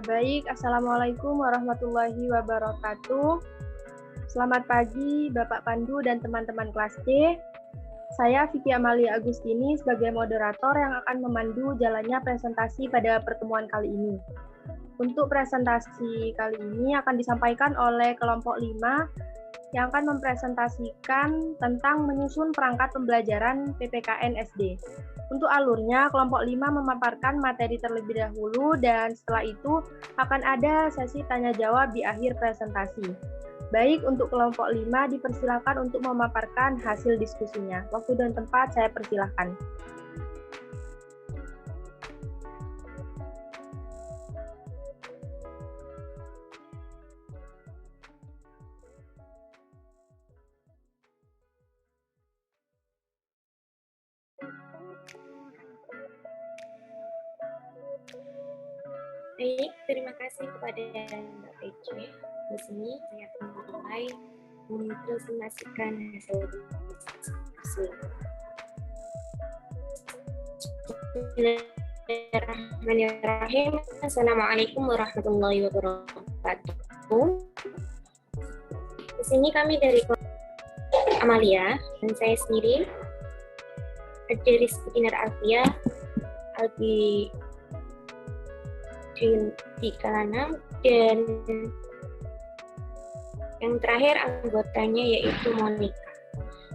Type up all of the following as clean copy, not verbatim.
Baik, Assalamualaikum warahmatullahi wabarakatuh. Selamat pagi Bapak Pandu dan teman-teman kelas C. Saya Vicky Amalia Agustini sebagai moderator yang akan memandu jalannya presentasi pada pertemuan kali ini. Untuk presentasi kali ini akan disampaikan oleh kelompok 5 yang akan mempresentasikan tentang menyusun perangkat pembelajaran PPKN SD. Untuk alurnya, kelompok 5 memaparkan materi terlebih dahulu dan setelah itu akan ada sesi tanya-jawab di akhir presentasi. Baik, untuk kelompok 5 dipersilakan untuk memaparkan hasil diskusinya. Waktu dan tempat saya persilahkan. Baik, terima kasih kepada Mbak Pece. Di sini saya akan mulai mempresentasikan hasil diskusi. Bismillahirrahmanirrahim. Assalamualaikum warahmatullahi wabarakatuh. Di sini kami dari Amalia dan saya sendiri, Ajaris Dinar Alfia, Albi di Kalanam, dan yang terakhir anggotanya yaitu Monica.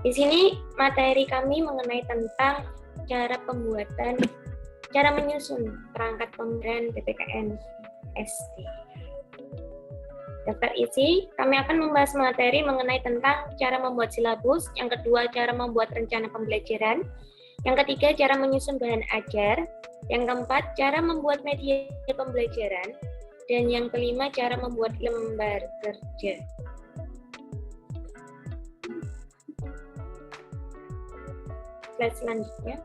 Di sini materi kami mengenai tentang cara menyusun perangkat pembelajaran PPKN SD. Daftar isi, kami akan membahas materi mengenai tentang cara membuat silabus, yang kedua cara membuat rencana pembelajaran, yang ketiga cara menyusun bahan ajar, yang keempat, cara membuat media pembelajaran. Dan yang kelima, cara membuat lembar kerja. Slide selanjutnya.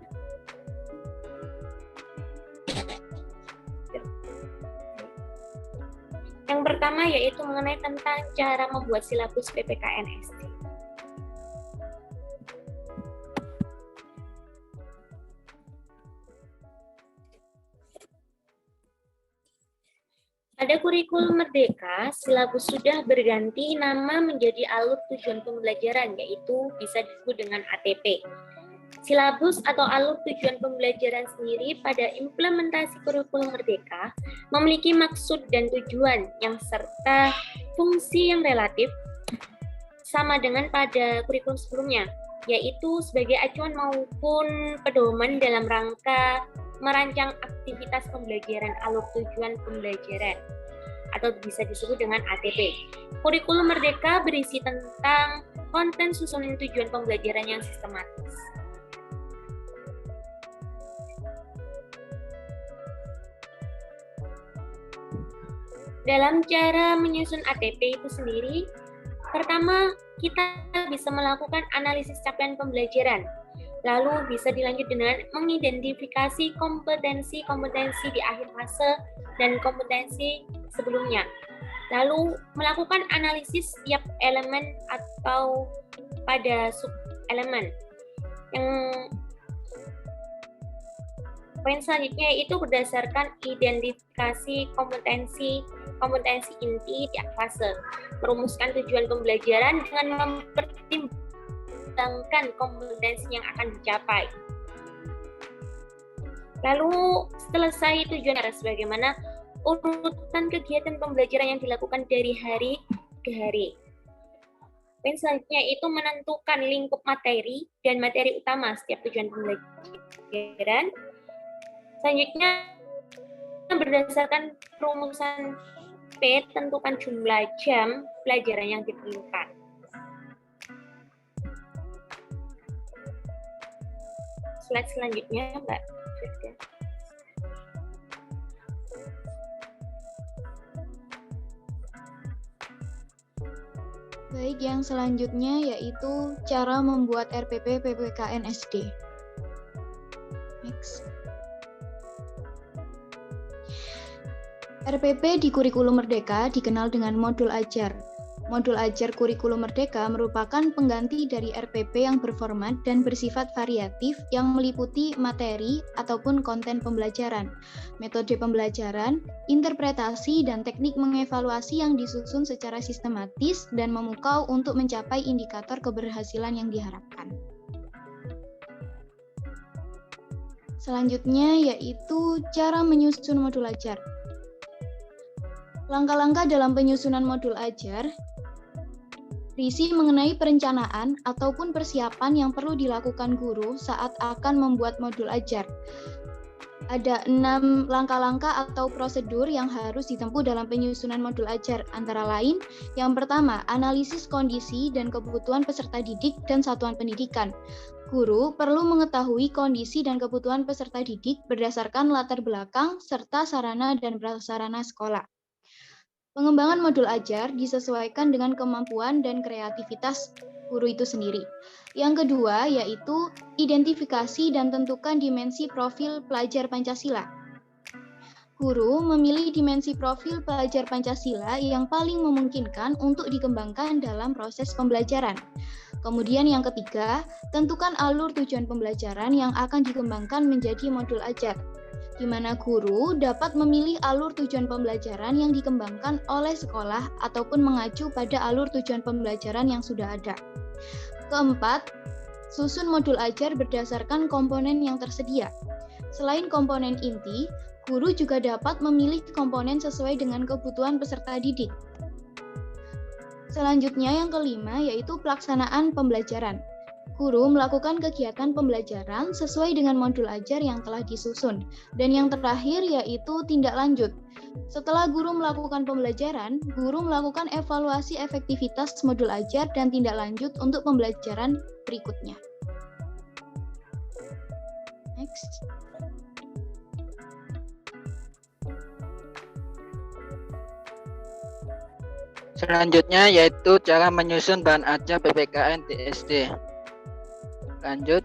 Yang pertama yaitu mengenai tentang cara membuat silabus PPKN SD. Pada kurikulum Merdeka, silabus sudah berganti nama menjadi alur tujuan pembelajaran, yaitu bisa disebut dengan ATP. Silabus atau alur tujuan pembelajaran sendiri pada implementasi kurikulum Merdeka memiliki maksud dan tujuan yang serta fungsi yang relatif sama dengan pada kurikulum sebelumnya, yaitu sebagai acuan maupun pedoman dalam rangka merancang aktivitas pembelajaran alur tujuan pembelajaran atau bisa disebut dengan ATP. Kurikulum Merdeka berisi tentang konten susunan tujuan pembelajaran yang sistematis. Dalam cara menyusun ATP itu sendiri, pertama kita bisa melakukan analisis capaian pembelajaran. Lalu bisa dilanjut dengan mengidentifikasi kompetensi-kompetensi di akhir fase dan kompetensi sebelumnya. Lalu melakukan analisis setiap elemen atau pada sub-elemen. Yang poin selanjutnya itu berdasarkan identifikasi kompetensi inti di akhir fase. Merumuskan tujuan pembelajaran dengan mempertimbangkan kompetensi yang akan dicapai. Lalu selesai tujuan harus bagaimana urutan kegiatan pembelajaran yang dilakukan dari hari ke hari. Poin selanjutnya itu menentukan lingkup materi dan materi utama setiap tujuan pembelajaran. Selanjutnya berdasarkan rumusan P, tentukan jumlah jam pelajaran yang diperlukan. Slide selanjutnya, Mbak Frida. Baik, yang selanjutnya yaitu cara membuat RPP PPKN SD. Next. RPP di kurikulum Merdeka dikenal dengan modul ajar. Modul ajar kurikulum merdeka merupakan pengganti dari RPP yang berformat dan bersifat variatif yang meliputi materi ataupun konten pembelajaran, metode pembelajaran, interpretasi, dan teknik mengevaluasi yang disusun secara sistematis dan memukau untuk mencapai indikator keberhasilan yang diharapkan. Selanjutnya yaitu cara menyusun modul ajar. Langkah-langkah dalam penyusunan modul ajar berisi mengenai perencanaan ataupun persiapan yang perlu dilakukan guru saat akan membuat modul ajar. Ada 6 langkah-langkah atau prosedur yang harus ditempuh dalam penyusunan modul ajar, antara lain, yang pertama, analisis kondisi dan kebutuhan peserta didik dan satuan pendidikan. Guru perlu mengetahui kondisi dan kebutuhan peserta didik berdasarkan latar belakang serta sarana dan prasarana sekolah. Pengembangan modul ajar disesuaikan dengan kemampuan dan kreativitas guru itu sendiri. Yang kedua yaitu identifikasi dan tentukan dimensi profil pelajar Pancasila. Guru memilih dimensi profil pelajar Pancasila yang paling memungkinkan untuk dikembangkan dalam proses pembelajaran. Kemudian yang ketiga, tentukan alur tujuan pembelajaran yang akan dikembangkan menjadi modul ajar, di mana guru dapat memilih alur tujuan pembelajaran yang dikembangkan oleh sekolah ataupun mengacu pada alur tujuan pembelajaran yang sudah ada. Keempat, susun modul ajar berdasarkan komponen yang tersedia. Selain komponen inti, guru juga dapat memilih komponen sesuai dengan kebutuhan peserta didik. Selanjutnya yang kelima yaitu pelaksanaan pembelajaran. Guru melakukan kegiatan pembelajaran sesuai dengan modul ajar yang telah disusun. Dan yang terakhir yaitu tindak lanjut. Setelah guru melakukan pembelajaran, guru melakukan evaluasi efektivitas modul ajar dan tindak lanjut untuk pembelajaran berikutnya. Next. Selanjutnya yaitu cara menyusun bahan ajar PPKN di SD. Lanjut.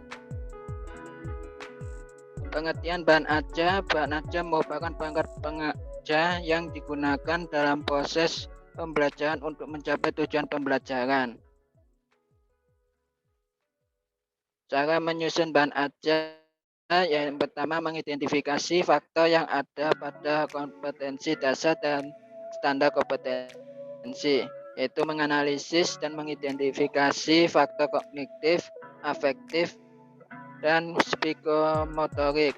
Pengertian bahan ajar merupakan perangkat pengajar yang digunakan dalam proses pembelajaran untuk mencapai tujuan pembelajaran. Cara menyusun bahan ajar yang pertama mengidentifikasi faktor yang ada pada kompetensi dasar dan standar kompetensi, yaitu menganalisis dan mengidentifikasi faktor kognitif, afektif, dan psikomotorik.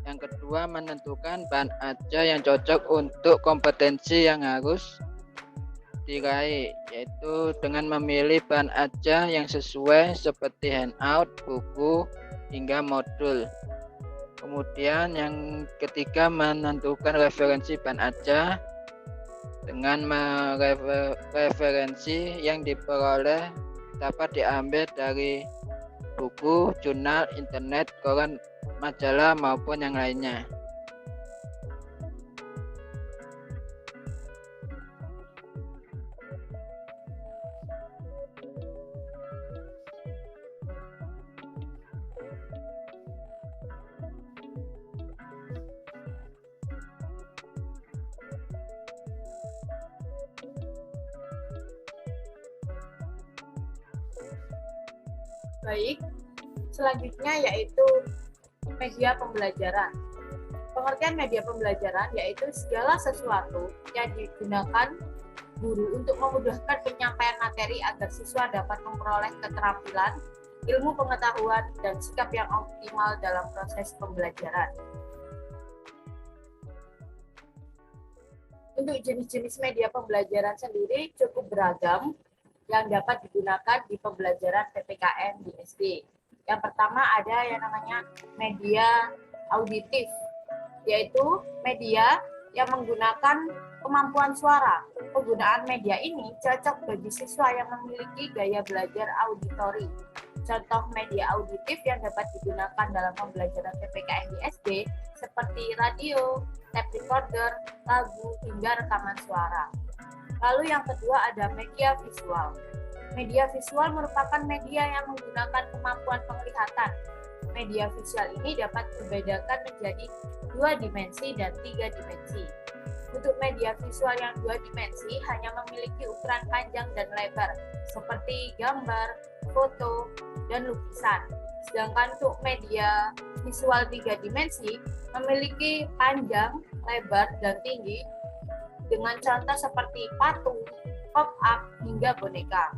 Yang kedua, menentukan bahan ajar yang cocok untuk kompetensi yang harus diraih, yaitu dengan memilih bahan ajar yang sesuai seperti handout, buku, hingga modul. Kemudian yang ketiga, menentukan referensi bahan ajar dengan referensi yang diperoleh dapat diambil dari buku, jurnal, internet, koran, majalah, maupun yang lainnya. Baik, selanjutnya yaitu media pembelajaran. Pengertian media pembelajaran yaitu segala sesuatu yang digunakan guru untuk memudahkan penyampaian materi agar siswa dapat memperoleh keterampilan, ilmu pengetahuan, dan sikap yang optimal dalam proses pembelajaran. Untuk jenis-jenis media pembelajaran sendiri cukup beragam yang dapat digunakan di pembelajaran PPKN di SD. Yang pertama ada yang namanya media auditif, yaitu media yang menggunakan kemampuan suara. Penggunaan media ini cocok bagi siswa yang memiliki gaya belajar auditori. Contoh media auditif yang dapat digunakan dalam pembelajaran PPKN di SD seperti radio, tape recorder, lagu, hingga rekaman suara. Lalu yang kedua ada media visual. Media visual merupakan media yang menggunakan kemampuan penglihatan. Media visual ini dapat dibedakan menjadi 2 dimensi dan 3 dimensi. Untuk media visual yang dua dimensi hanya memiliki ukuran panjang dan lebar, seperti gambar, foto, dan lukisan. Sedangkan untuk media visual tiga dimensi memiliki panjang, lebar, dan tinggi dengan contoh seperti patung, pop-up, hingga boneka.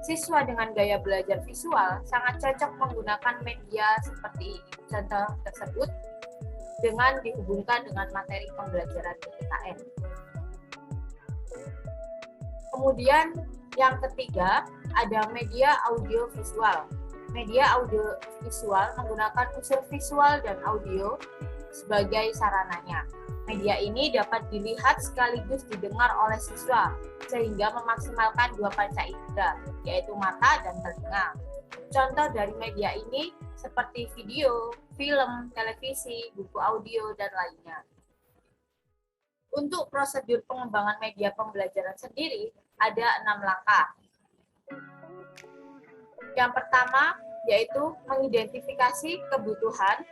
Siswa dengan gaya belajar visual sangat cocok menggunakan media seperti contoh tersebut dengan dihubungkan dengan materi pembelajaran PPKN. Kemudian yang ketiga ada media audiovisual. Media audiovisual menggunakan unsur visual dan audio sebagai sarananya. Media ini dapat dilihat sekaligus didengar oleh siswa sehingga memaksimalkan dua panca indera, yaitu mata dan telinga. Contoh dari media ini seperti video, film, televisi, buku audio, dan lainnya. Untuk prosedur pengembangan media pembelajaran sendiri, ada 6 langkah. Yang pertama, yaitu mengidentifikasi kebutuhan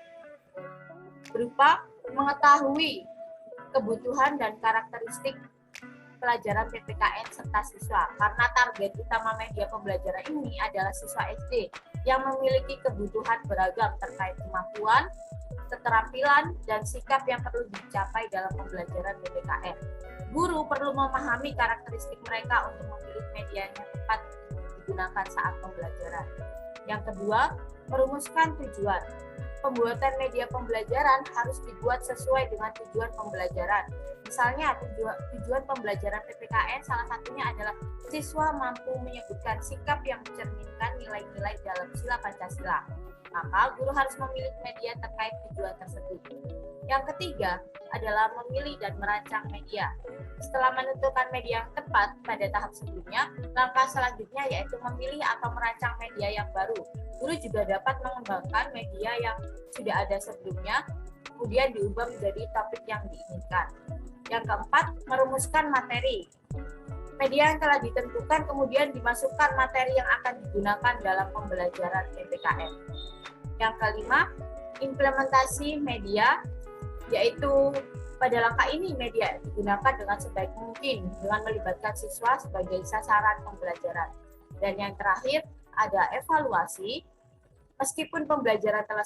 berupa mengetahui kebutuhan dan karakteristik pelajaran PPKN serta siswa, karena target utama media pembelajaran ini adalah siswa SD yang memiliki kebutuhan beragam terkait kemampuan, keterampilan, dan sikap yang perlu dicapai dalam pembelajaran PPKN. Guru perlu memahami karakteristik mereka untuk memilih media yang tepat digunakan saat pembelajaran. Yang kedua, merumuskan tujuan. Pembuatan media pembelajaran harus dibuat sesuai dengan tujuan pembelajaran. Misalnya, tujuan pembelajaran PPKN salah satunya adalah siswa mampu menyebutkan sikap yang mencerminkan nilai-nilai dalam sila Pancasila. Maka, guru harus memilih media terkait tujuan tersebut. Yang ketiga adalah memilih dan merancang media. Setelah menentukan media yang tepat pada tahap sebelumnya, langkah selanjutnya yaitu memilih atau merancang media yang baru. Guru juga dapat mengembangkan media yang sudah ada sebelumnya, kemudian diubah menjadi topik yang diinginkan. Yang keempat, merumuskan materi. Media yang telah ditentukan kemudian dimasukkan materi yang akan digunakan dalam pembelajaran PPKN. Yang kelima, implementasi media, yaitu pada langkah ini media digunakan dengan sebaik mungkin dengan melibatkan siswa sebagai sasaran pembelajaran. Dan yang terakhir, ada evaluasi. Meskipun pembelajaran telah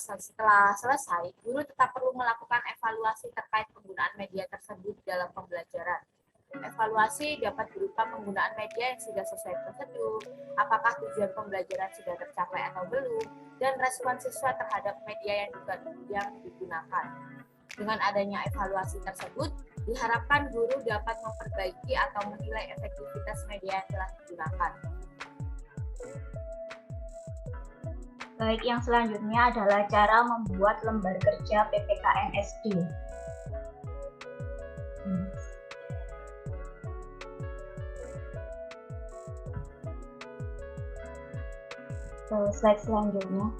selesai, guru tetap perlu melakukan evaluasi terkait penggunaan media tersebut dalam pembelajaran. Evaluasi dapat berupa penggunaan media yang sudah sesuai prosedur, apakah tujuan pembelajaran sudah tercapai atau belum, dan respon siswa terhadap media yang digunakan. Dengan adanya evaluasi tersebut, diharapkan guru dapat memperbaiki atau menilai efektivitas media yang telah digunakan. Baik, yang selanjutnya adalah cara membuat lembar kerja PPKN SD. Slide selanjutnya.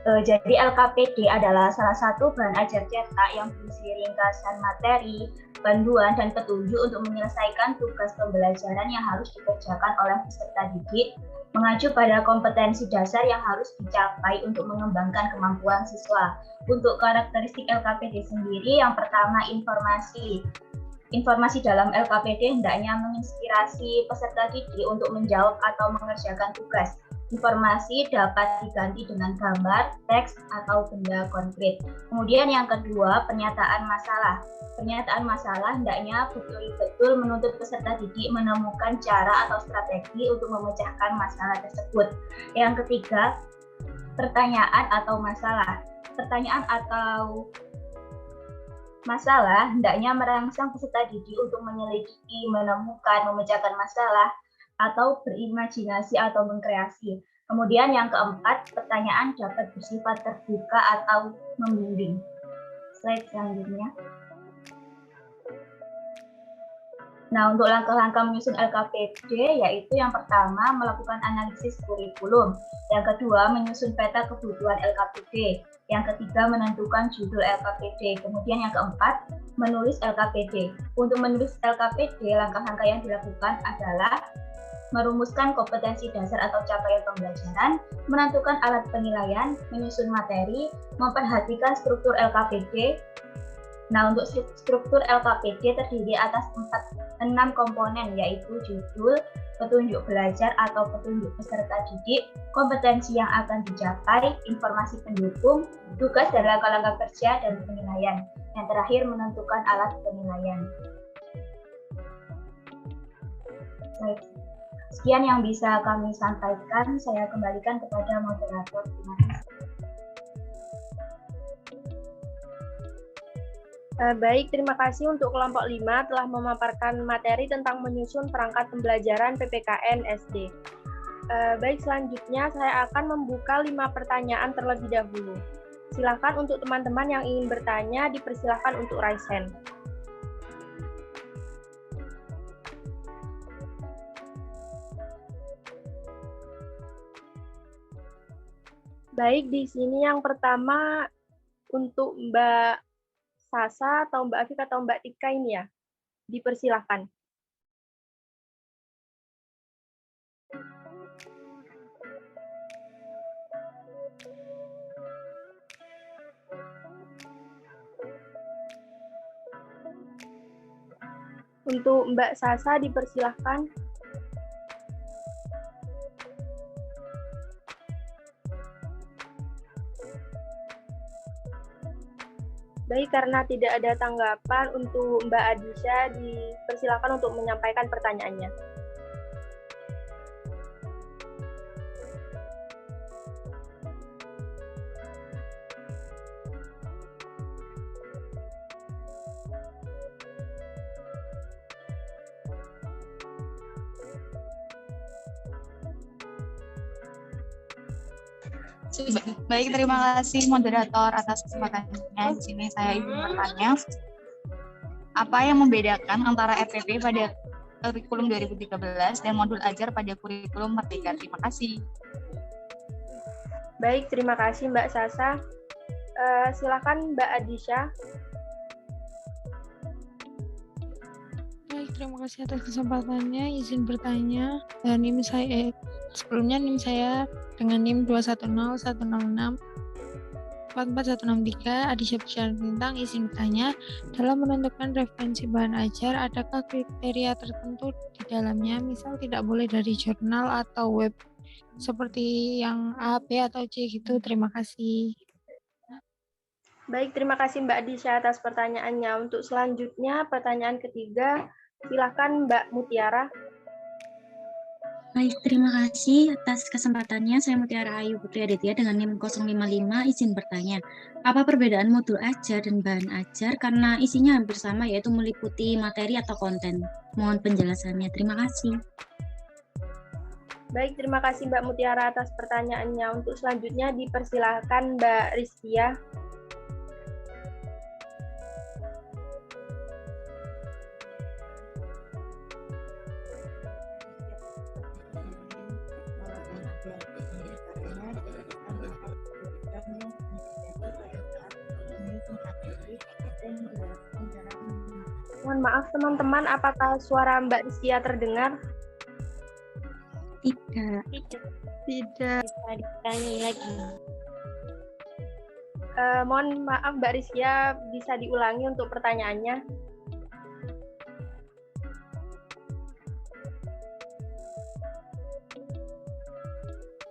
Jadi LKPD adalah salah satu bahan ajar cetak yang berisi ringkasan materi, panduan, dan petunjuk untuk menyelesaikan tugas pembelajaran yang harus dikerjakan oleh peserta didik, mengacu pada kompetensi dasar yang harus dicapai untuk mengembangkan kemampuan siswa. Untuk karakteristik LKPD sendiri, yang pertama informasi. Informasi dalam LKPD hendaknya menginspirasi peserta didik untuk menjawab atau mengerjakan tugas. Informasi dapat diganti dengan gambar, teks, atau benda konkret. Kemudian yang kedua, pernyataan masalah. Pernyataan masalah hendaknya betul-betul menuntut peserta didik menemukan cara atau strategi untuk memecahkan masalah tersebut. Yang ketiga, pertanyaan atau masalah. Pertanyaan atau masalah hendaknya merangsang peserta didik untuk menyelidiki, menemukan, memecahkan masalah, atau berimajinasi atau mengkreasi. Kemudian yang keempat, pertanyaan dapat bersifat terbuka atau membimbing. Slide selanjutnya. Nah, untuk langkah-langkah menyusun LKPD, yaitu yang pertama, melakukan analisis kurikulum. Yang kedua, menyusun peta kebutuhan LKPD. Yang ketiga, menentukan judul LKPD. Kemudian yang keempat, menulis LKPD. Untuk menulis LKPD, langkah-langkah yang dilakukan adalah merumuskan kompetensi dasar atau capaian pembelajaran, menentukan alat penilaian, menyusun materi, memperhatikan struktur LKPD, Nah, untuk struktur LKPD terdiri atas 6 komponen, yaitu judul, petunjuk belajar atau petunjuk peserta didik, kompetensi yang akan dicapai, informasi pendukung, tugas dan langkah-langkah kerja, dan penilaian. Yang terakhir, menentukan alat penilaian. Baik. Sekian yang bisa kami sampaikan, saya kembalikan kepada moderator. Terima kasih. Baik, terima kasih untuk kelompok 5 telah memaparkan materi tentang menyusun perangkat pembelajaran PPKN SD. Baik, selanjutnya saya akan membuka 5 pertanyaan terlebih dahulu. Silakan untuk teman-teman yang ingin bertanya, dipersilahkan untuk raise hand. Baik, di sini yang pertama untuk Mbak Sasa atau Mbak Afif atau Mbak Tika ini ya, dipersilahkan. Untuk Mbak Sasa dipersilahkan. Baik, karena tidak ada tanggapan untuk Mbak Adisha, dipersilakan untuk menyampaikan pertanyaannya. Baik, terima kasih moderator atas kesempatannya. Di sini saya ingin bertanya, apa yang membedakan antara FPP pada kurikulum 2013 dan modul ajar pada kurikulum Merdeka? Terima kasih. Baik, terima kasih Mbak Sasa. Silakan Mbak Adisha. Baik, terima kasih atas kesempatannya. Izin bertanya, NIM saya sebelumnya NIM saya dengan NIM 210106 44163 Adisha Bisyara Bintang. Izin bertanya, dalam menentukan referensi bahan ajar, adakah kriteria tertentu di dalamnya? Misal tidak boleh dari jurnal atau web seperti yang A, B, atau C gitu. Terima kasih. Baik, terima kasih Mbak Adisha atas pertanyaannya. Untuk selanjutnya, pertanyaan ketiga, silakan Mbak Mutiara. Baik, terima kasih atas kesempatannya. Saya Mutiara Ayu Putri Aditya dengan NIM 055. Izin bertanya, apa perbedaan modul ajar dan bahan ajar karena isinya hampir sama, yaitu meliputi materi atau konten? Mohon penjelasannya. Terima kasih. Baik, terima kasih Mbak Mutiara atas pertanyaannya. Untuk selanjutnya dipersilahkan Mbak Rizkia. Mohon maaf teman-teman, apakah suara Mbak Rizkia terdengar? Tidak. Bisa ditanya lagi. Mohon maaf Mbak Rizkia, bisa diulangi untuk pertanyaannya?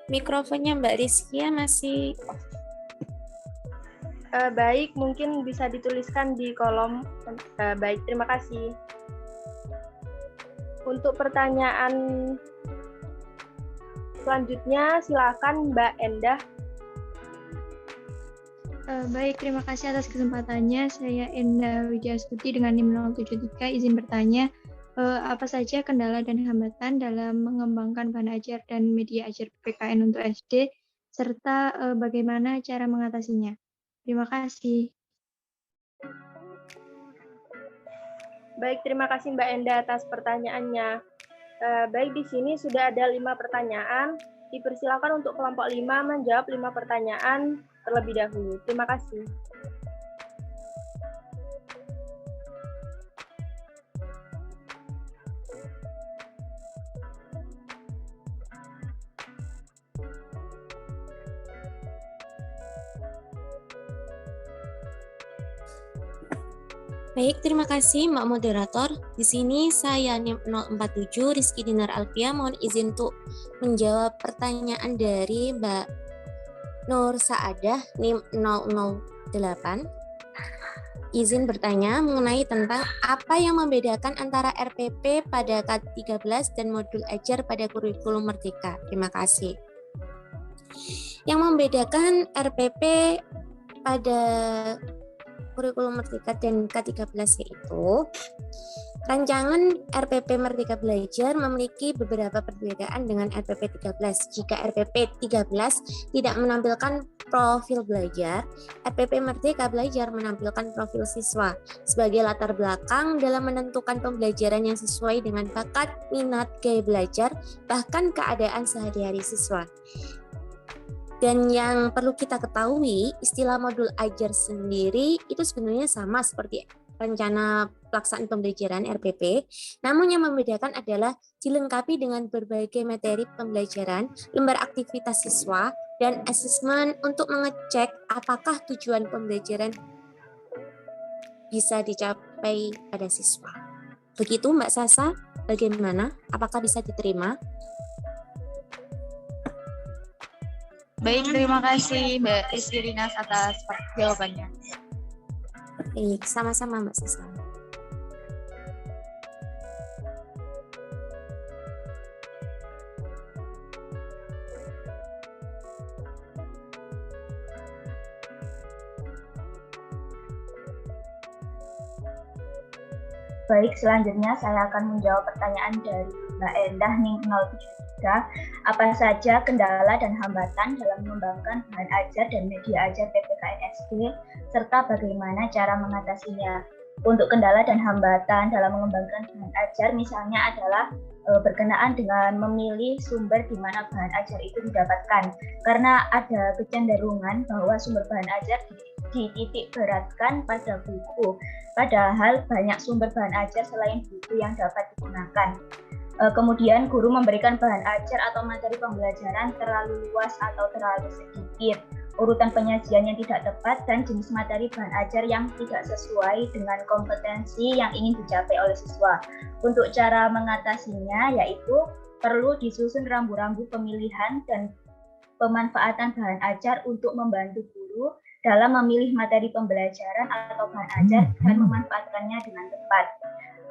Mikrofonnya Mbak Rizkia masih Baik, mungkin bisa dituliskan di kolom. Baik, terima kasih. Untuk pertanyaan selanjutnya, silakan Mbak Endah. Baik, terima kasih atas kesempatannya. Saya Endah Wijastuti dengan NIM 073. Izin bertanya, apa saja kendala dan hambatan dalam mengembangkan bahan ajar dan media ajar PPKN untuk SD, serta bagaimana cara mengatasinya? Terima kasih. Baik, terima kasih Mbak Endah atas pertanyaannya. Baik, di sini sudah ada 5 pertanyaan. Dipersilakan untuk kelompok 5 menjawab 5 pertanyaan terlebih dahulu. Terima kasih. Baik, terima kasih Mbak Moderator. Di sini saya NIM 047 Rizky Dinar Alfia mohon izin untuk menjawab pertanyaan dari Mbak Nur Saadah NIM 008. Izin bertanya mengenai tentang apa yang membedakan antara RPP pada K13 dan modul ajar pada kurikulum Merdeka. Terima kasih. Yang membedakan RPP pada kurikulum Merdeka dan K13 yaitu rancangan RPP Merdeka Belajar memiliki beberapa perbedaan dengan RPP 13. Jika RPP 13 tidak menampilkan profil belajar, RPP Merdeka Belajar menampilkan profil siswa sebagai latar belakang dalam menentukan pembelajaran yang sesuai dengan bakat, minat, gaya belajar, bahkan keadaan sehari-hari siswa. Dan yang perlu kita ketahui, istilah modul ajar sendiri itu sebenarnya sama seperti rencana pelaksanaan pembelajaran RPP, namun yang membedakan adalah dilengkapi dengan berbagai materi pembelajaran, lembar aktivitas siswa, dan asesmen untuk mengecek apakah tujuan pembelajaran bisa dicapai pada siswa. Begitu Mbak Sasa, bagaimana? Apakah bisa diterima? Baik, terima kasih Mbak Isirinas atas jawabannya. Baik, sama-sama Mbak Sasa. Baik, selanjutnya saya akan menjawab pertanyaan dari Mbak Endah NIM 073. Apa saja kendala dan hambatan dalam mengembangkan bahan ajar dan media ajar PPKN SD, serta bagaimana cara mengatasinya? Untuk kendala dan hambatan dalam mengembangkan bahan ajar misalnya adalah berkenaan dengan memilih sumber di mana bahan ajar itu didapatkan. Karena ada kecenderungan bahwa sumber bahan ajar dititik beratkan pada buku, padahal banyak sumber bahan ajar selain buku yang dapat digunakan. Kemudian guru memberikan bahan ajar atau materi pembelajaran terlalu luas atau terlalu sedikit, urutan penyajian yang tidak tepat, dan jenis materi bahan ajar yang tidak sesuai dengan kompetensi yang ingin dicapai oleh siswa. Untuk cara mengatasinya yaitu perlu disusun rambu-rambu pemilihan dan pemanfaatan bahan ajar untuk membantu guru dalam memilih materi pembelajaran atau bahan ajar dan memanfaatkannya dengan tepat.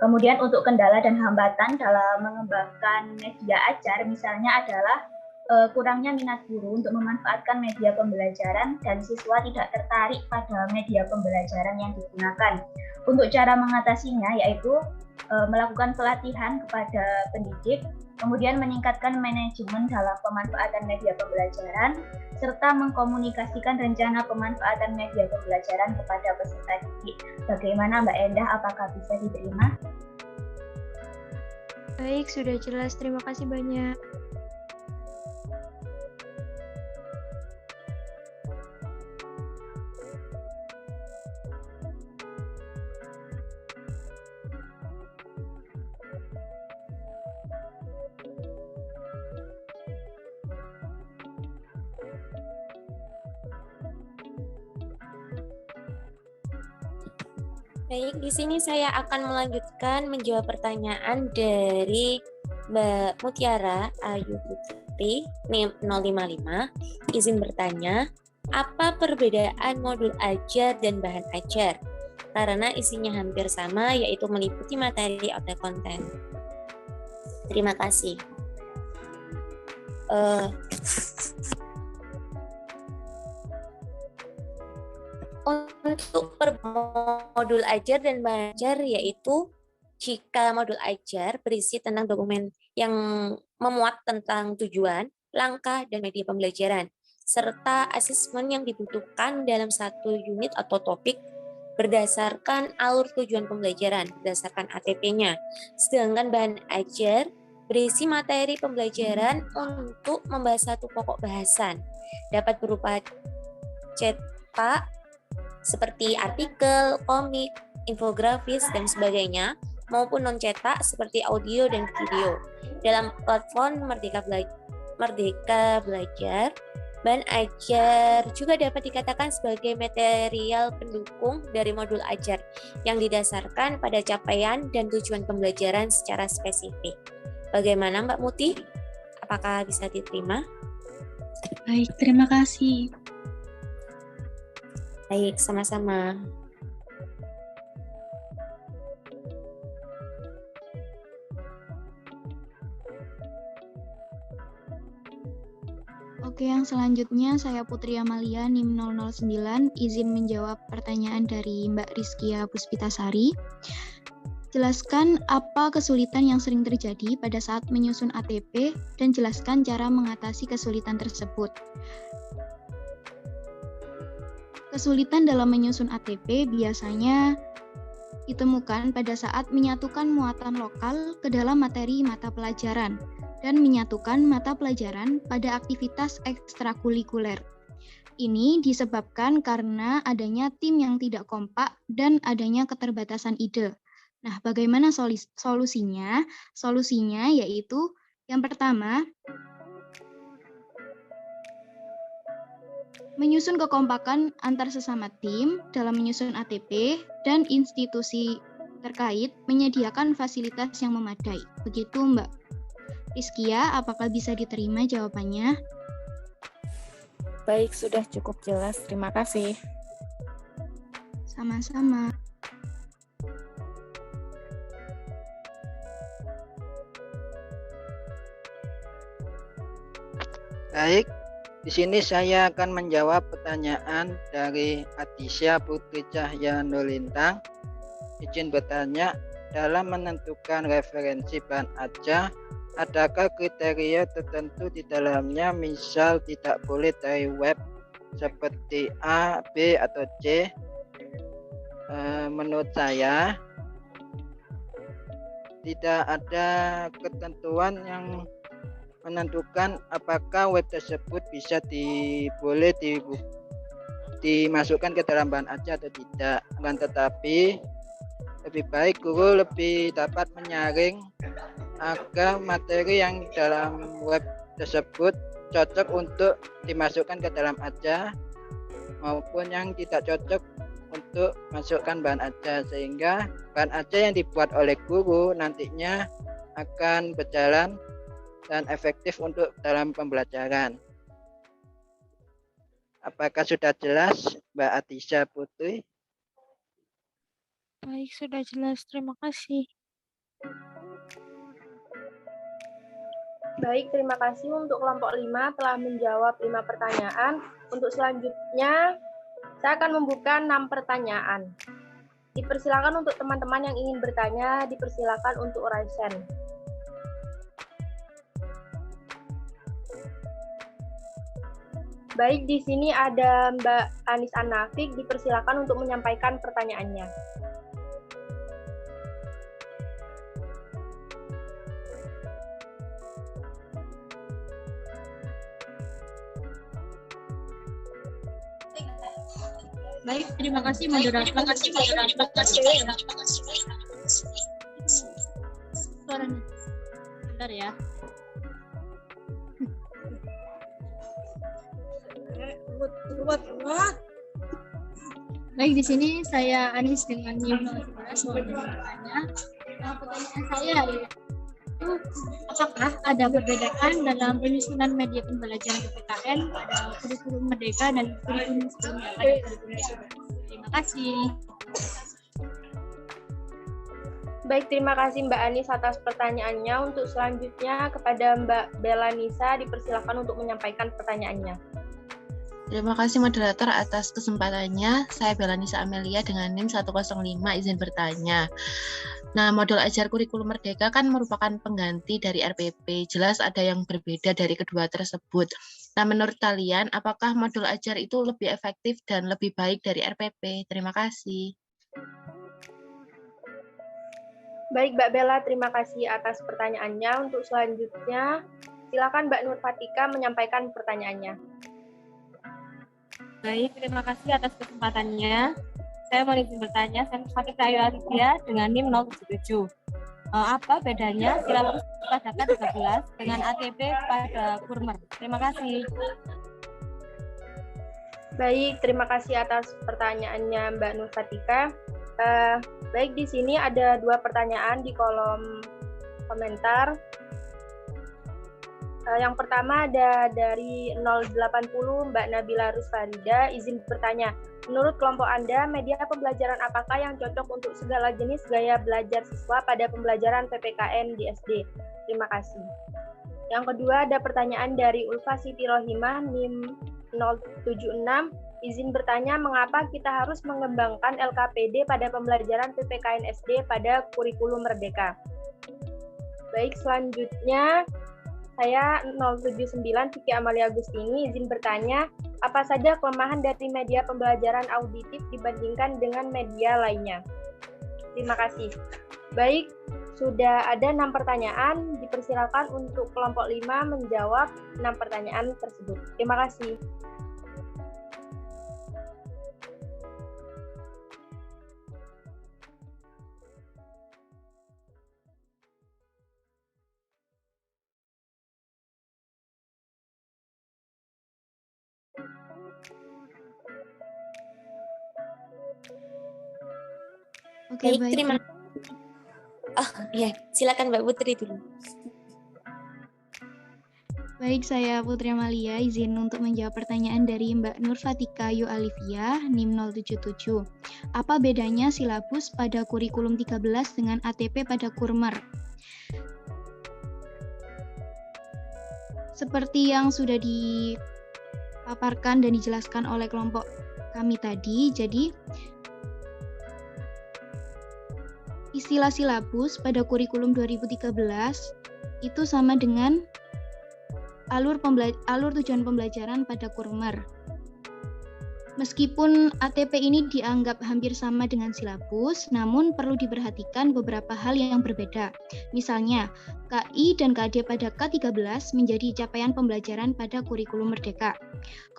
Kemudian untuk kendala dan hambatan dalam mengembangkan media ajar misalnya adalah kurangnya minat guru untuk memanfaatkan media pembelajaran dan siswa tidak tertarik pada media pembelajaran yang digunakan. Untuk cara mengatasinya yaitu melakukan pelatihan kepada pendidik, kemudian meningkatkan manajemen dalam pemanfaatan media pembelajaran, serta mengkomunikasikan rencana pemanfaatan media pembelajaran kepada peserta didik. Bagaimana Mbak Endah, apakah bisa diterima? Baik, sudah jelas. Terima kasih banyak. Baik, di sini saya akan melanjutkan menjawab pertanyaan dari Mbak Mutiara Ayu Putri, NIM 055. Izin bertanya, apa perbedaan modul ajar dan bahan ajar? Karena isinya hampir sama, yaitu meliputi materi atau konten. Terima kasih. Untuk modul ajar dan bahan ajar yaitu jika modul ajar berisi tentang dokumen yang memuat tentang tujuan, langkah, dan media pembelajaran, serta asesmen yang dibutuhkan dalam satu unit atau topik berdasarkan alur tujuan pembelajaran, berdasarkan ATP-nya. Sedangkan bahan ajar berisi materi pembelajaran untuk membahas satu pokok bahasan, dapat berupa cetak, seperti artikel, komik, infografis, dan sebagainya, maupun non-cetak seperti audio dan video. Dalam platform Merdeka Belajar, Bahan ajar juga dapat dikatakan sebagai material pendukung dari modul ajar yang didasarkan pada capaian dan tujuan pembelajaran secara spesifik. Bagaimana Mbak Muti? Apakah bisa diterima? Baik, terima kasih. Baik, sama-sama. Oke, yang selanjutnya saya Putri Amalia, NIM 009, izin menjawab pertanyaan dari Mbak Rizkia Puspitasari. Jelaskan apa kesulitan yang sering terjadi pada saat menyusun ATP dan jelaskan cara mengatasi kesulitan tersebut. Kesulitan dalam menyusun ATP biasanya ditemukan pada saat menyatukan muatan lokal ke dalam materi mata pelajaran dan menyatukan mata pelajaran pada aktivitas ekstrakurikuler. Ini disebabkan karena adanya tim yang tidak kompak dan adanya keterbatasan ide. Nah, bagaimana solusinya? Solusinya yaitu yang pertama, menyusun kekompakan antar sesama tim dalam menyusun ATP dan institusi terkait menyediakan fasilitas yang memadai. Begitu Mbak Rizkia, apakah bisa diterima jawabannya? Baik, sudah cukup jelas. Terima kasih. Sama-sama. Baik, di sini saya akan menjawab pertanyaan dari Adisya Putri Cahya Nurlintang. Izin bertanya, dalam menentukan referensi bahan ajar, adakah kriteria tertentu di dalamnya, misal tidak boleh dari web seperti A, B, atau C? Menurut saya, tidak ada ketentuan yang menentukan apakah web tersebut bisa dimasukkan ke dalam bahan ajar atau tidak. Akan tetapi lebih baik guru lebih dapat menyaring agar materi yang dalam web tersebut cocok untuk dimasukkan ke dalam ajar maupun yang tidak cocok untuk masukkan bahan ajar, sehingga bahan ajar yang dibuat oleh guru nantinya akan berjalan dan efektif untuk dalam pembelajaran. Apakah sudah jelas, Mbak Adisya Putri? Baik, sudah jelas. Terima kasih. Baik, terima kasih untuk kelompok 5 telah menjawab 5 pertanyaan. Untuk selanjutnya, saya akan membuka 6 pertanyaan. Dipersilakan untuk teman-teman yang ingin bertanya, dipersilakan untuk raise hand. Baik, di sini ada Mbak Anis An-Nafik, dipersilakan untuk menyampaikan pertanyaannya. Baik, terima kasih moderator. Suaranya. Bentar ya. Baik, di sini saya Anis dengan NIM 011 mau bertanya. Pertanyaan saya yaitu, apakah ada perbedaan dalam penyusunan media pembelajaran PPKN pada kurikulum Merdeka dan kurikulum sebelumnya? Terima kasih. Baik, terima kasih Mbak Anis atas pertanyaannya. Untuk selanjutnya kepada Mbak Bella Nisa, dipersilakan untuk menyampaikan pertanyaannya. Terima kasih moderator atas kesempatannya. Saya Bella Nisa Amelia dengan NIM 105, izin bertanya. Nah, modul ajar kurikulum Merdeka kan merupakan pengganti dari RPP. Jelas ada yang berbeda dari kedua tersebut. Nah, menurut kalian, apakah modul ajar itu lebih efektif dan lebih baik dari RPP? Terima kasih. Baik, Mbak Bella, terima kasih atas pertanyaannya. Untuk selanjutnya, silakan Mbak Nur Fatika menyampaikan pertanyaannya. Baik, terima kasih atas kesempatannya. Saya mau izin bertanya, saya Fatika Ayu Arifia dengan NIM 077. Apa bedanya silabus pada K13 dengan ATP pada Kurmer? Terima kasih. Baik, terima kasih atas pertanyaannya Mbak Nur Fatika. Baik, di sini ada 2 pertanyaan di kolom komentar. Yang pertama ada dari 080 Mbak Nabila Rusfarida, izin bertanya. Menurut kelompok Anda, media pembelajaran apakah yang cocok untuk segala jenis gaya belajar siswa pada pembelajaran PPKN di SD? Terima kasih. Yang kedua ada pertanyaan dari Ulfa Siti Rohimah, NIM 076, izin bertanya mengapa kita harus mengembangkan LKPD pada pembelajaran PPKN SD pada kurikulum Merdeka. Baik, selanjutnya saya 079 Vicky Amalia Agustini, izin bertanya, apa saja kelemahan dari media pembelajaran auditif dibandingkan dengan media lainnya? Terima kasih. Baik, sudah ada 6 pertanyaan, dipersilakan untuk kelompok 5 menjawab 6 pertanyaan tersebut. Terima kasih. Oke, Baik, terima kasih. Oh ya, silakan Mbak Putri dulu. Baik, saya Putri Amalia, izin untuk menjawab pertanyaan dari Mbak Nur Fatika Yu Alifia, NIM 077. Apa bedanya silabus pada kurikulum 13 dengan ATP pada Kurmer? Seperti yang sudah dipaparkan dan dijelaskan oleh kelompok kami tadi, jadi istilah silabus pada kurikulum 2013 itu sama dengan alur tujuan pembelajaran pada Kurmer. Meskipun ATP ini dianggap hampir sama dengan silabus, namun perlu diperhatikan beberapa hal yang berbeda. Misalnya, KI dan KD pada K13 menjadi capaian pembelajaran pada kurikulum Merdeka.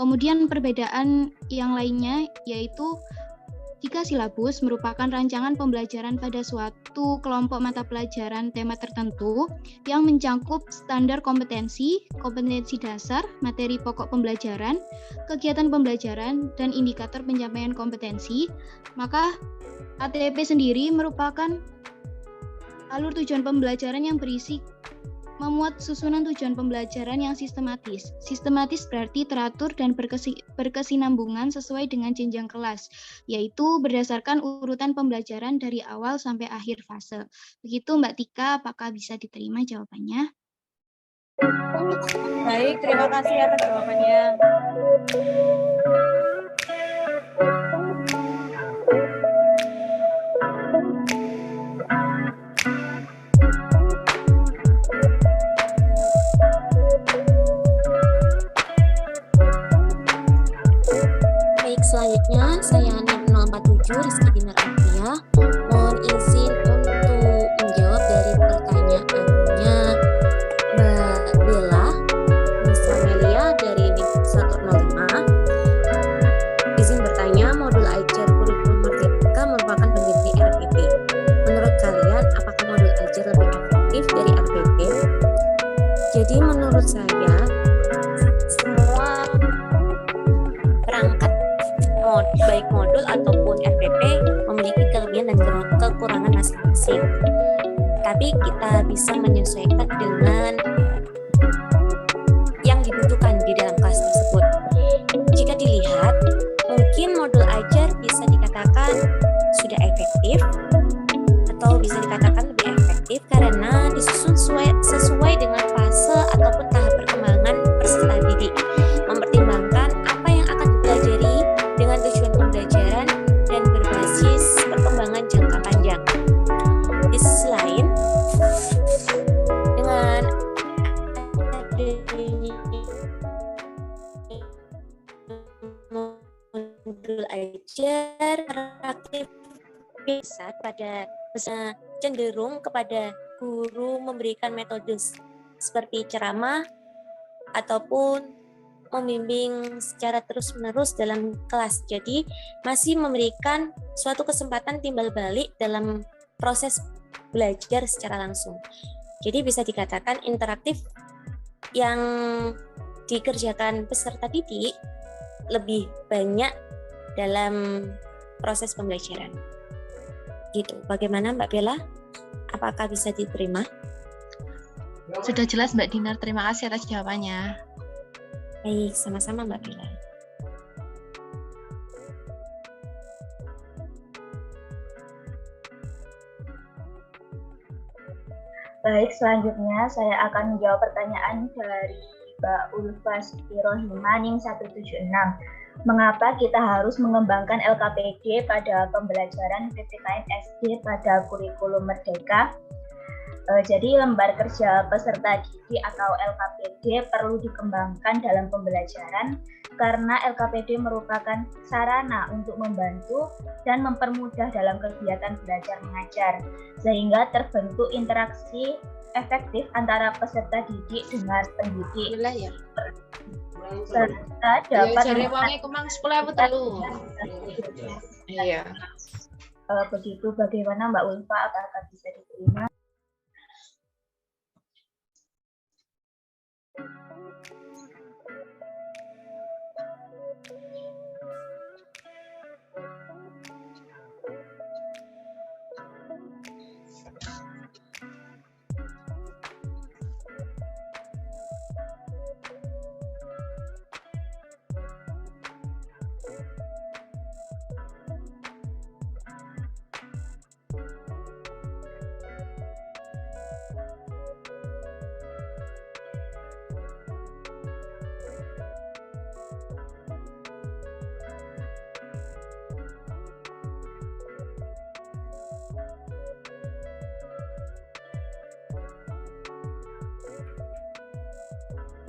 Kemudian perbedaan yang lainnya yaitu jika silabus merupakan rancangan pembelajaran pada suatu kelompok mata pelajaran tema tertentu yang mencakup standar kompetensi, kompetensi dasar, materi pokok pembelajaran, kegiatan pembelajaran, dan indikator pencapaian kompetensi, maka ATP sendiri merupakan alur tujuan pembelajaran yang berisi memuat susunan tujuan pembelajaran yang sistematis. Sistematis berarti teratur dan berkesinambungan sesuai dengan jenjang kelas, yaitu berdasarkan urutan pembelajaran dari awal sampai akhir fase. Begitu Mbak Tika, apakah bisa diterima jawabannya? Baik, terima kasih atas jawabannya. Selanjutnya, saya NIM 047 Rizky Dinar Afia. Mohon izin untuk menjawab dari pertanyaannya Mbak Bella Miss Amelia dari NIM 105. Izin bertanya, modul ajar kurikulum Merdeka merupakan pengganti RPP. Menurut kalian, apakah modul ajar lebih efektif dari RPP? Jadi menurut saya, semua perangkat baik modul ataupun RPP memiliki kelebihan dan kekurangan masing-masing. Tapi kita bisa menyesuaikan dengan yang dibutuhkan di dalam kelas tersebut. Jika dilihat, mungkin modul ajar bisa dikatakan sudah efektif atau bisa dikatakan lebih efektif karena disusun sesuai dengan fase ataupun tahap perkembangan peserta didik, mempertimbangkan apa yang akan dipelajari dengan tujuan pembelajaran dan berbasis perkembangan jangka panjang. Di sisi lain, dengan modul ajar aktif bisa cenderung kepada guru memberikan metode seperti ceramah ataupun membimbing secara terus-menerus dalam kelas. Jadi masih memberikan suatu kesempatan timbal balik dalam proses belajar secara langsung. Jadi bisa dikatakan interaktif yang dikerjakan peserta didik lebih banyak dalam proses pembelajaran. Gitu. Bagaimana Mbak Bella? Apakah bisa diterima? Sudah jelas Mbak Dinar, terima kasih atas jawabannya. Baik, sama-sama Mbak Bella. Baik, selanjutnya saya akan menjawab pertanyaan dari Mbak Ulfa Siti Rohimah NIM 176. Mengapa kita harus mengembangkan LKPD pada pembelajaran PPKN SD pada kurikulum Merdeka? Jadi lembar kerja peserta didik atau LKPD perlu dikembangkan dalam pembelajaran karena LKPD merupakan sarana untuk membantu dan mempermudah dalam kegiatan belajar mengajar sehingga terbentuk interaksi efektif antara peserta didik dengan pendidik. Serta dapat Iya. Begitu, bagaimana Mbak Ulfa, apakah bisa diterima?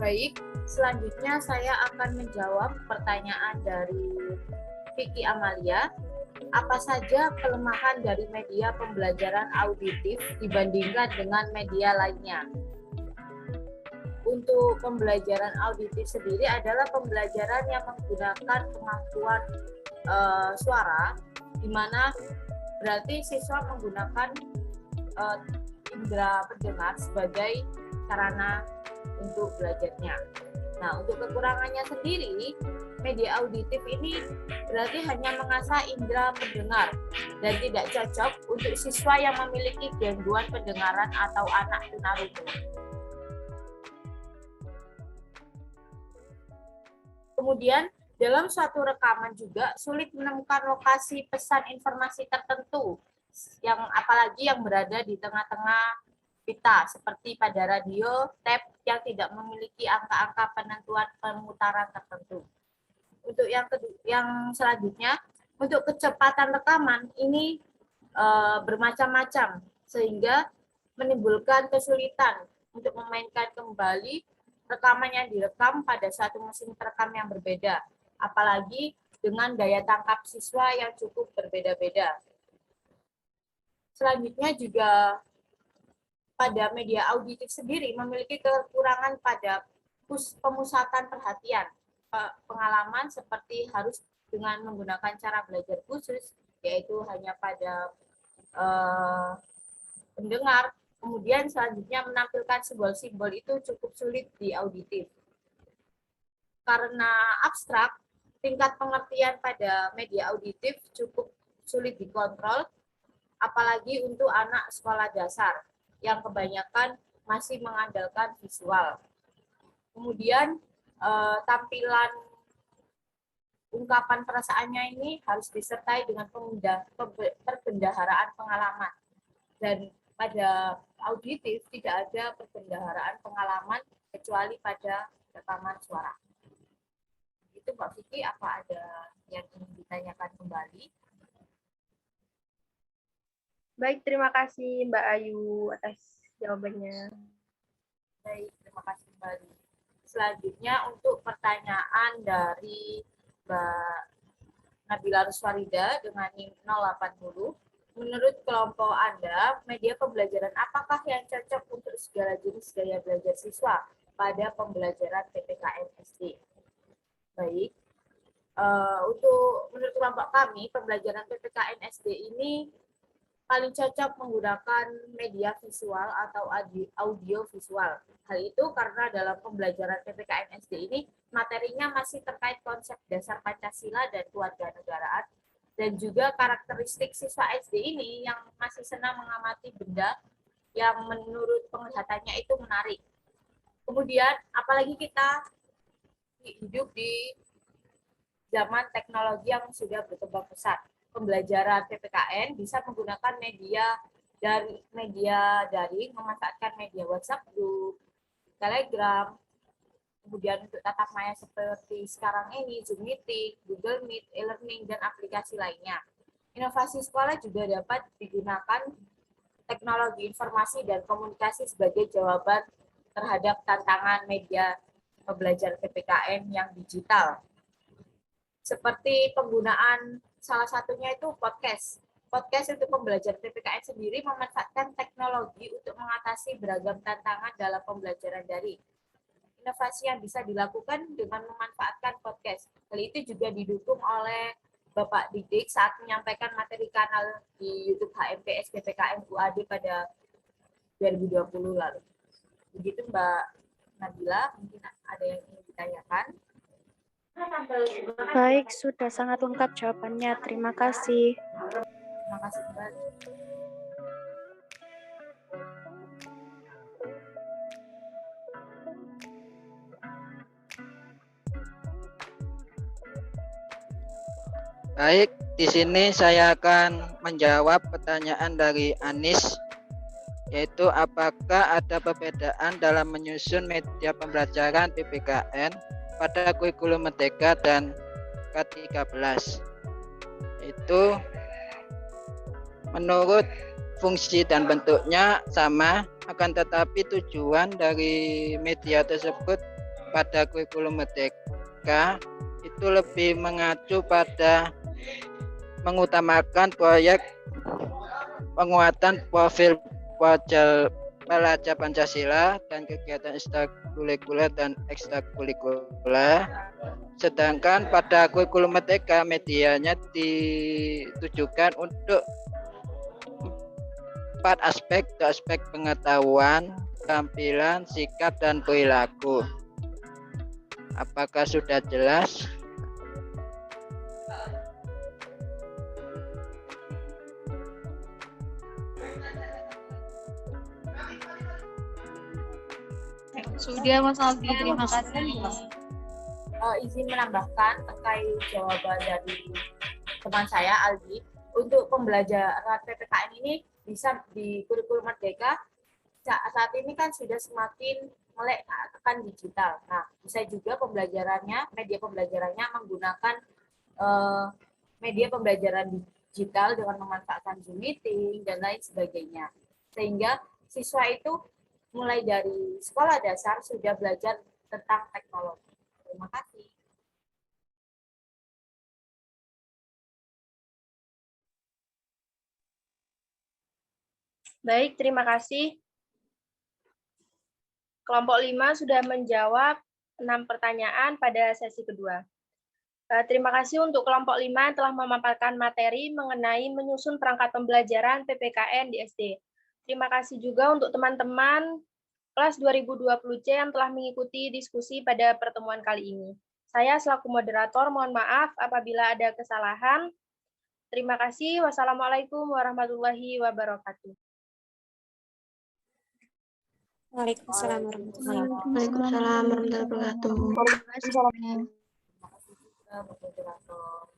Baik, selanjutnya saya akan menjawab pertanyaan dari Vicky Amalia. Apa saja kelemahan dari media pembelajaran auditif dibandingkan dengan media lainnya? Untuk pembelajaran auditif sendiri adalah pembelajaran yang menggunakan kemampuan suara, di mana berarti siswa menggunakan indera pendengar sebagai sarana untuk belajarnya. Nah, untuk kekurangannya sendiri, media auditif ini berarti hanya mengasah indera pendengar dan tidak cocok untuk siswa yang memiliki gangguan pendengaran atau anak tunarungu. Kemudian, dalam suatu rekaman juga sulit menemukan lokasi pesan informasi tertentu, yang apalagi yang berada di tengah-tengah pita, seperti pada radio, tape yang tidak memiliki angka-angka penentuan pemutaran tertentu. Untuk yang selanjutnya, untuk kecepatan rekaman ini bermacam-macam, sehingga menimbulkan kesulitan untuk memainkan kembali rekaman yang direkam pada satu mesin perekam yang berbeda, apalagi dengan daya tangkap siswa yang cukup berbeda-beda. Selanjutnya juga pada media auditif sendiri memiliki kekurangan pada pemusatan perhatian, pengalaman seperti harus dengan menggunakan cara belajar khusus, yaitu hanya pada pendengar. Kemudian selanjutnya menampilkan simbol-simbol itu cukup sulit di auditif. Karena abstrak, tingkat pengertian pada media auditif cukup sulit dikontrol, apalagi untuk anak sekolah dasar yang kebanyakan masih mengandalkan visual. Kemudian tampilan ungkapan perasaannya ini harus disertai dengan perbendaharaan pengalaman. Dan pada auditif tidak ada perbendaharaan pengalaman kecuali pada rekaman suara. Itu Mbak Vicky, apa ada yang ingin ditanyakan kembali? Baik, terima kasih Mbak Ayu atas jawabannya. Baik, terima kasih kembali. Selanjutnya untuk pertanyaan dari Mbak Nabila Ruswarida dengan NIM 080. Menurut kelompok Anda, media pembelajaran apakah yang cocok untuk segala jenis gaya belajar siswa pada pembelajaran PPKN SD? Baik, untuk menurut kelompok kami, pembelajaran PPKN SD ini paling cocok menggunakan media visual atau audio visual. Hal itu karena dalam pembelajaran PPKN SD ini materinya masih terkait konsep dasar Pancasila dan kewarganegaraan, dan juga karakteristik siswa SD ini yang masih senang mengamati benda yang menurut penglihatannya itu menarik. Kemudian apalagi kita hidup di zaman teknologi yang sudah berkembang pesat. Pembelajaran PPKN bisa menggunakan media daring, memanfaatkan media WhatsApp group, Telegram, kemudian untuk tatap maya seperti sekarang ini, Zoom Meeting, Google Meet, e-learning, dan aplikasi lainnya. Inovasi sekolah juga dapat digunakan teknologi informasi dan komunikasi sebagai jawaban terhadap tantangan media pembelajaran PPKN yang digital. Seperti penggunaan salah satunya itu podcast. Podcast untuk pembelajaran PPKN sendiri memanfaatkan teknologi untuk mengatasi beragam tantangan dalam pembelajaran daring. Inovasi yang bisa dilakukan dengan memanfaatkan podcast. Hal itu juga didukung oleh Bapak Didik saat menyampaikan materi kanal di YouTube HMPS PPKN UAD pada 2020 lalu. Begitu Mbak Nabila, mungkin ada yang ingin ditanyakan. Baik, sudah sangat lengkap jawabannya. Terima kasih. Terima kasih Mbak. Baik, di sini saya akan menjawab pertanyaan dari Anis, yaitu apakah ada perbedaan dalam menyusun media pembelajaran PPKN pada kurikulum Merdeka dan K13. Itu menurut fungsi dan bentuknya sama, akan tetapi tujuan dari media tersebut pada kurikulum Merdeka itu lebih mengacu pada mengutamakan proyek penguatan profil pelajar Pancasila dan kegiatan ekstrakurikuler dan ekstrakurikuler. Sedangkan pada kurikulum Merdeka medianya ditujukan untuk 4 aspek, aspek pengetahuan, tampilan, sikap, dan perilaku. Apakah sudah jelas? Sudah Mas Aldi, terima kasih. Izin menambahkan terkait jawaban dari teman saya Aldi, untuk pembelajaran PPKN ini bisa di kurikulum Merdeka saat ini kan sudah semakin melek akan digital. Nah, bisa juga pembelajarannya, media pembelajarannya menggunakan media pembelajaran digital dengan memanfaatkan Zoom Meeting dan lain sebagainya. Sehingga siswa itu mulai dari sekolah dasar sudah belajar tentang teknologi. Terima kasih. Baik, terima kasih. Kelompok 5 sudah menjawab 6 pertanyaan pada sesi kedua. Terima kasih untuk kelompok 5 yang telah memaparkan materi mengenai menyusun perangkat pembelajaran PPKN di SD. Terima kasih juga untuk teman-teman kelas 2020C yang telah mengikuti diskusi pada pertemuan kali ini. Saya selaku moderator mohon maaf apabila ada kesalahan. Terima kasih. Wassalamualaikum warahmatullahi wabarakatuh. Waalaikumsalam warahmatullahi wabarakatuh. Waalaikumsalam warahmatullahi wabarakatuh. Terima kasih juga, Moderator.